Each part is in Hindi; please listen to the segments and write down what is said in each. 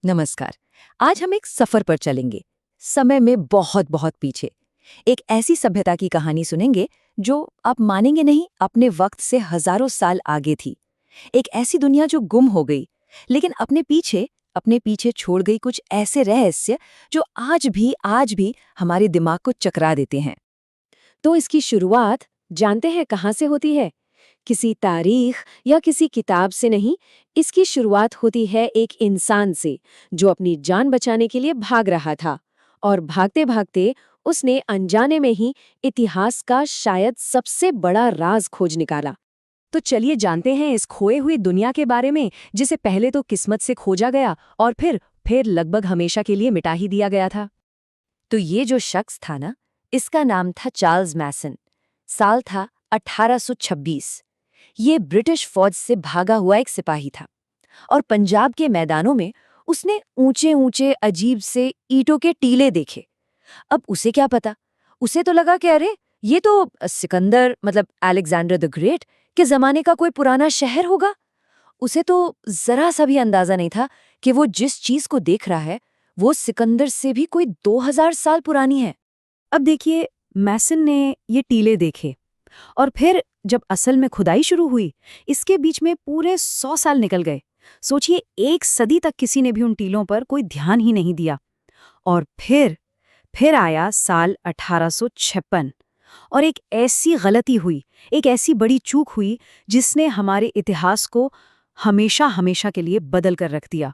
नमस्कार। आज हम एक सफर पर चलेंगे, समय में बहुत बहुत पीछे। एक ऐसी सभ्यता की कहानी सुनेंगे जो आप मानेंगे नहीं, अपने वक्त से हजारों साल आगे थी। एक ऐसी दुनिया जो गुम हो गई, लेकिन अपने पीछे छोड़ गई कुछ ऐसे रहस्य जो आज भी हमारे दिमाग को चकरा देते हैं। तो इसकी शुरुआत जानते हैं कहाँ से होती है? किसी तारीख या किसी किताब से नहीं। इसकी शुरुआत होती है एक इंसान से जो अपनी जान बचाने के लिए भाग रहा था, और भागते भागते उसने अनजाने में ही इतिहास का शायद सबसे बड़ा राज खोज निकाला। तो चलिए जानते हैं इस खोए हुई दुनिया के बारे में, जिसे पहले तो किस्मत से खोजा गया और फिर लगभग हमेशा के लिए मिटा ही दिया गया था। तो ये जो शख्स था ना, इसका नाम था चार्ल्स मैसन। साल था 1826। ये ब्रिटिश फौज से भागा हुआ एक सिपाही था, और पंजाब के मैदानों में उसने ऊंचे ऊंचे अजीब से ईंटों के टीले देखे। अब उसे क्या पता, उसे तो लगा कि अरे ये तो सिकंदर मतलब अलेक्जेंडर द ग्रेट के जमाने का कोई पुराना शहर होगा। उसे तो जरा सा भी अंदाजा नहीं था कि वो जिस चीज को देख रहा है वो सिकंदर से भी कोई 2000 साल पुरानी है। अब देखिए, मैसन ने ये टीले देखे, और फिर जब असल में खुदाई शुरू हुई, इसके बीच में पूरे 100 साल निकल गए। सोचिए, एक सदी तक किसी ने भी उन टीलों पर कोई ध्यान ही नहीं दिया। और फिर आया साल 1856, और एक ऐसी गलती हुई, एक ऐसी बड़ी चूक हुई जिसने हमारे इतिहास को हमेशा हमेशा के लिए बदल कर रख दिया।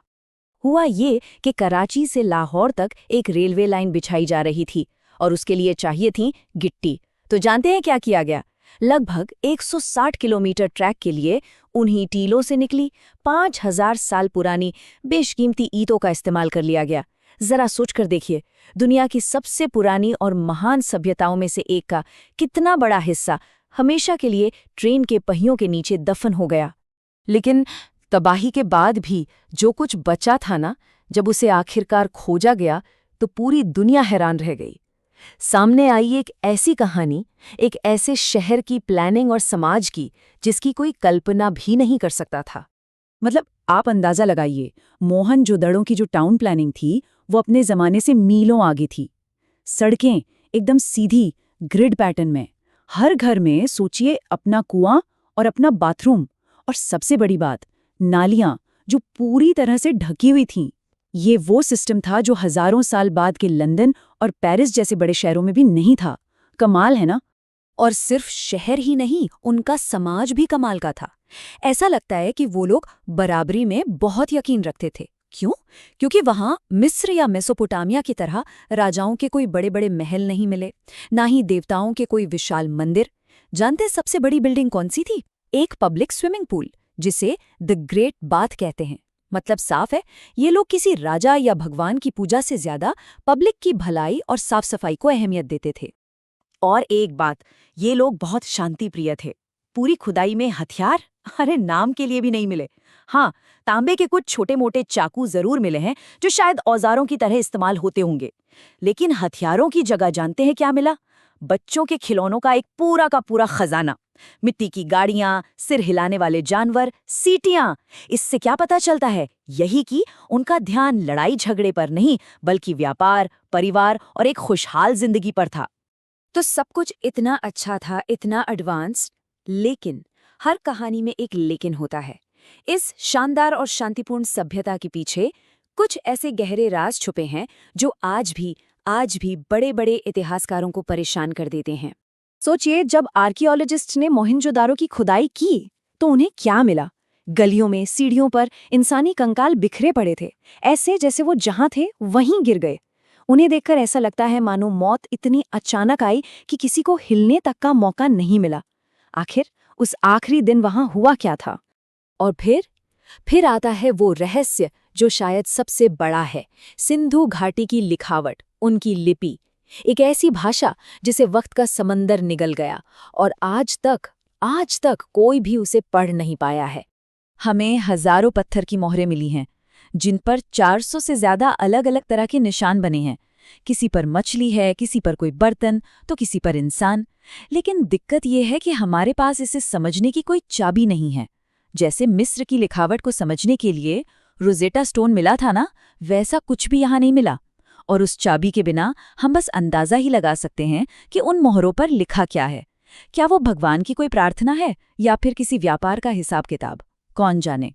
हुआ ये कि कराची से लाहौर तक एक रेलवे लाइन बिछाई जा रही थी, और उसके लिए चाहिए थी गिट्टी। तो जानते हैं क्या किया गया? लगभग 160 किलोमीटर ट्रैक के लिए उन्हीं टीलों से निकली 5000 साल पुरानी बेशकीमती ईंटों का इस्तेमाल कर लिया गया। जरा सोच कर देखिए, दुनिया की सबसे पुरानी और महान सभ्यताओं में से एक का कितना बड़ा हिस्सा हमेशा के लिए ट्रेन के पहियों के नीचे दफन हो गया। लेकिन तबाही के बाद भी जो कुछ बचा था ना, जब उसे आखिरकार खोजा गया तो पूरी दुनिया हैरान रह गई। सामने आई एक ऐसी कहानी, एक ऐसे शहर की प्लानिंग और समाज की जिसकी कोई कल्पना भी नहीं कर सकता था। मतलब आप अंदाजा लगाइए, मोहनजोदड़ो की जो टाउन प्लानिंग थी वो अपने जमाने से मीलों आगे थी। सड़कें एकदम सीधी ग्रिड पैटर्न में, हर घर में सोचिए अपना कुआं और अपना बाथरूम, और सबसे बड़ी बात, नालियां जो पूरी तरह से ढकी हुई थीं। ये वो सिस्टम था जो हजारों साल बाद के लंदन और पेरिस जैसे बड़े शहरों में भी नहीं था। कमाल है ना? और सिर्फ शहर ही नहीं, उनका समाज भी कमाल का था। ऐसा लगता है कि वो लोग बराबरी में बहुत यकीन रखते थे। क्यों? क्योंकि वहां मिस्र या मेसोपोटामिया की तरह राजाओं के कोई बड़े बड़े महल नहीं मिले, ना ही देवताओं के कोई विशाल मंदिर। जानते सबसे बड़ी बिल्डिंग कौन सी थी? एक पब्लिक स्विमिंग पूल, जिसे द ग्रेट बाथ कहते हैं। मतलब साफ है, ये लोग किसी राजा या भगवान की पूजा से ज्यादा पब्लिक की भलाई और साफ सफाई को अहमियत देते थे। और एक बात, ये लोग बहुत शांति प्रिय थे। पूरी खुदाई में हथियार अरे नाम के लिए भी नहीं मिले। हाँ, तांबे के कुछ छोटे मोटे चाकू जरूर मिले हैं जो शायद औजारों की तरह इस्तेमाल होते होंगे, लेकिन हथियारों की जगह जानते हैं क्या मिला? बच्चों के खिलौनों का एक पूरा का पूरा खजाना। मिट्टी की गाड़ियां, सिर हिलाने वाले जानवर, सीटियां। इससे क्या पता चलता है? यही कि उनका ध्यान लड़ाई झगड़े पर नहीं, बल्कि व्यापार, परिवार और एक खुशहाल जिंदगी पर था। तो सब कुछ इतना अच्छा था, इतना एडवांस्ड, लेकिन हर कहानी में एक लेकिन होता है। इस शानदार और शांतिपूर्ण सभ्यता के पीछे कुछ ऐसे गहरे राज छुपे हैं जो आज भी बड़े बड़े इतिहासकारों को परेशान कर देते हैं। सोचिए, जब आर्कियोलॉजिस्ट ने मोहनजोदारो की खुदाई की तो उन्हें क्या मिला? गलियों में, सीढ़ियों पर इंसानी कंकाल बिखरे पड़े थे, ऐसे जैसे वो जहां थे वहीं गिर गए। उन्हें देखकर ऐसा लगता है मानो मौत इतनी अचानक आई कि किसी को हिलने तक का मौका नहीं मिला। आखिर उस आखिरी दिन वहां हुआ क्या था? और फिर आता है वो रहस्य जो शायद सबसे बड़ा है, सिंधु घाटी की लिखावट, उनकी लिपि। एक ऐसी भाषा जिसे वक्त का समंदर निगल गया, और आज तक कोई भी उसे पढ़ नहीं पाया है। हमें हजारों पत्थर की मोहरें मिली हैं, जिन पर 400 से ज्यादा अलग अलग तरह के निशान बने हैं। किसी पर मछली है, किसी पर कोई बर्तन, तो किसी पर इंसान। लेकिन दिक्कत यह है कि हमारे पास इसे समझने की कोई चाबी नहीं है। जैसे मिस्र की लिखावट को समझने के लिए रोजेटा स्टोन मिला था ना, वैसा कुछ भी यहाँ नहीं मिला। और उस चाबी के बिना हम बस अंदाजा ही लगा सकते हैं कि उन मोहरों पर लिखा क्या है। क्या वो भगवान की कोई प्रार्थना है या फिर किसी व्यापार का हिसाब किताब, कौन जाने।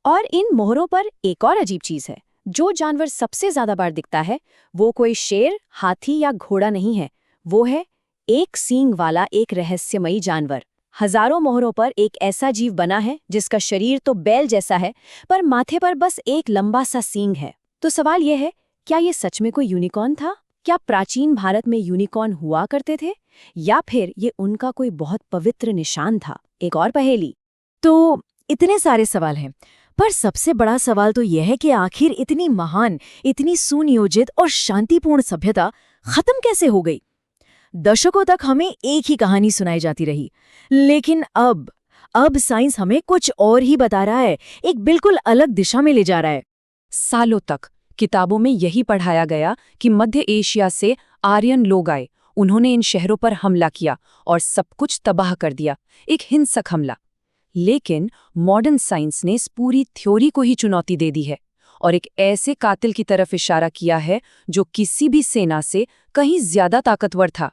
और इन मोहरों पर एक और अजीब चीज है। जो जानवर सबसे ज्यादा बार दिखता है वो कोई शेर, हाथी या घोड़ा नहीं है, वो है एक सींग वाला एक रहस्यमयी जानवर। हजारों मोहरों पर एक ऐसा जीव बना है जिसका शरीर तो बैल जैसा है, पर माथे पर बस एक लंबा सा सींग है। तो सवाल यह है, क्या ये सच में कोई यूनिकॉर्न था? क्या प्राचीन भारत में यूनिकॉर्न हुआ करते थे, या फिर ये उनका कोई बहुत पवित्र निशान था? एक और पहेली। तो इतने सारे सवाल हैं, पर सबसे बड़ा सवाल तो यह है कि आखिर इतनी महान, इतनी सुनियोजित और शांतिपूर्ण सभ्यता खत्म कैसे हो गई? दशकों तक हमें एक ही कहानी सुनाई जाती रही, लेकिन अब साइंस हमें कुछ और ही बता रहा है, एक बिल्कुल अलग दिशा में ले जा रहा है। सालों तक किताबों में यही पढ़ाया गया कि मध्य एशिया से आर्यन लोग आए, उन्होंने इन शहरों पर हमला किया और सब कुछ तबाह कर दिया, एक हिंसक हमला। लेकिन मॉडर्न साइंस ने इस पूरी थ्योरी को ही चुनौती दे दी है और एक ऐसे कातिल की तरफ इशारा किया है जो किसी भी सेना से कहीं ज्यादा ताकतवर था।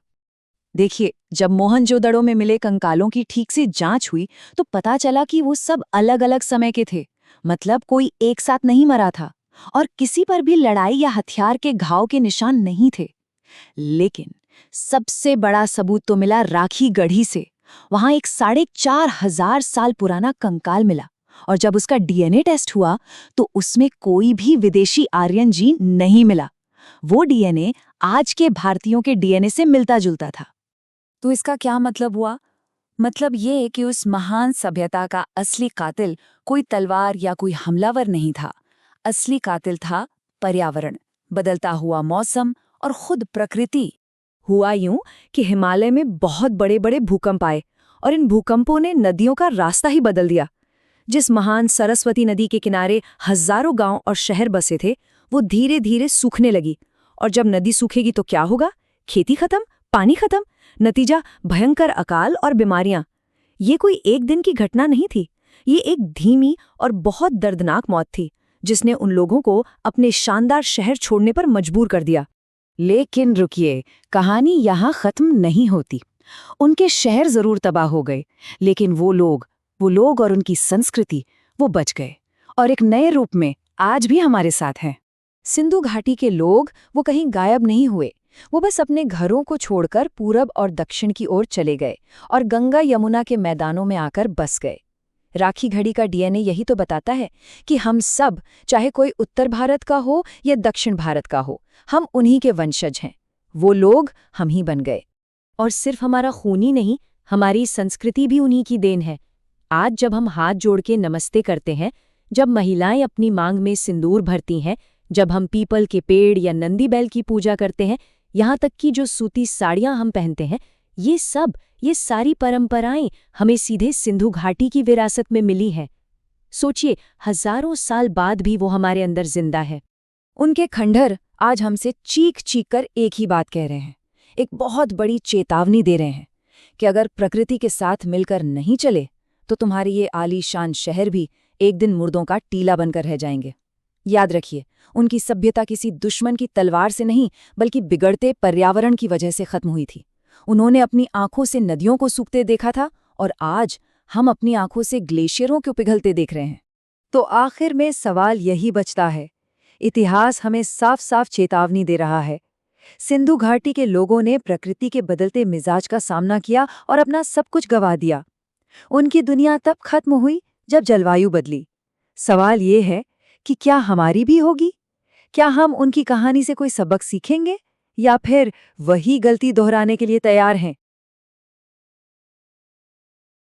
देखिए, जब मोहनजोदड़ो में मिले कंकालों की ठीक से जांच हुई तो पता चला कि वो सब अलग अलग समय के थे, मतलब कोई एक साथ नहीं मरा था और किसी पर भी लड़ाई या हथियार के घाव के निशान नहीं थे। लेकिन सबसे बड़ा सबूत तो मिला राखी गढ़ी से। वहां एक 4,500 साल पुराना कंकाल मिला और जब उसका डीएनए टेस्ट हुआ तो उसमें कोई भी विदेशी आर्यन जीन नहीं मिला। वो डीएनए आज के भारतीयों के डीएनए से मिलता जुलता था। तो इसका क्या मतलब हुआ? मतलब ये कि उस महान सभ्यता का असली कातिल कोई तलवार या कोई हमलावर नहीं था। असली कातिल था पर्यावरण, बदलता हुआ मौसम और खुद प्रकृति। हुआ यूं कि हिमालय में बहुत बड़े बड़े भूकंप आए और इन भूकंपों ने नदियों का रास्ता ही बदल दिया। जिस महान सरस्वती नदी के किनारे हजारों गांव और शहर बसे थे, वो धीरे धीरे सूखने लगी। और जब नदी सूखेगी तो क्या होगा? खेती खत्म, पानी खत्म, नतीजा भयंकर अकाल और बीमारियां। ये कोई एक दिन की घटना नहीं थी, ये एक धीमी और बहुत दर्दनाक मौत थी जिसने उन लोगों को अपने शानदार शहर छोड़ने पर मजबूर कर दिया। लेकिन रुकिए, कहानी यहाँ खत्म नहीं होती। उनके शहर जरूर तबाह हो गए, लेकिन वो लोग और उनकी संस्कृति वो बच गए और एक नए रूप में आज भी हमारे साथ हैं। सिंधु घाटी के लोग वो कहीं गायब नहीं हुए, वो बस अपने घरों को छोड़कर पूरब और दक्षिण की ओर चले गए और गंगा यमुना के मैदानों में आकर बस गए। राखी घड़ी का डीएनए यही तो बताता है कि हम सब, चाहे कोई उत्तर भारत का हो या दक्षिण भारत का हो, हम उन्हीं के वंशज हैं। वो लोग हम ही बन गए। और सिर्फ हमारा खून ही नहीं, हमारी संस्कृति भी उन्हीं की देन है। आज जब हम हाथ जोड़ के नमस्ते करते हैं, जब महिलाएं अपनी मांग में सिंदूर भरती हैं, जब हम पीपल के पेड़ या नंदी बैल की पूजा करते हैं, यहाँ तक कि जो सूती साड़ियाँ हम पहनते हैं, ये सारी परंपराएं हमें सीधे सिंधु घाटी की विरासत में मिली हैं। सोचिए, हजारों साल बाद भी वो हमारे अंदर जिंदा है। उनके खंडहर आज हमसे चीख चीख कर एक ही बात कह रहे हैं, एक बहुत बड़ी चेतावनी दे रहे हैं कि अगर प्रकृति के साथ मिलकर नहीं चले तो तुम्हारे ये आलीशान शहर भी एक दिन मुर्दों का टीला बनकर रह जाएंगे। याद रखिए, उनकी सभ्यता किसी दुश्मन की तलवार से नहीं बल्कि बिगड़ते पर्यावरण की वजह से खत्म हुई थी। उन्होंने अपनी आंखों से नदियों को सूखते देखा था और आज हम अपनी आंखों से ग्लेशियरों को पिघलते देख रहे हैं। तो आखिर में सवाल यही बचता है, इतिहास हमें साफ साफ चेतावनी दे रहा है। सिंधु घाटी के लोगों ने प्रकृति के बदलते मिजाज का सामना किया और अपना सब कुछ गंवा दिया। उनकी दुनिया तब खत्म हुई जब जलवायु बदली। सवाल ये है कि क्या हमारी भी होगी? क्या हम उनकी कहानी से कोई सबक सीखेंगे या फिर वही गलती दोहराने के लिए तैयार हैं?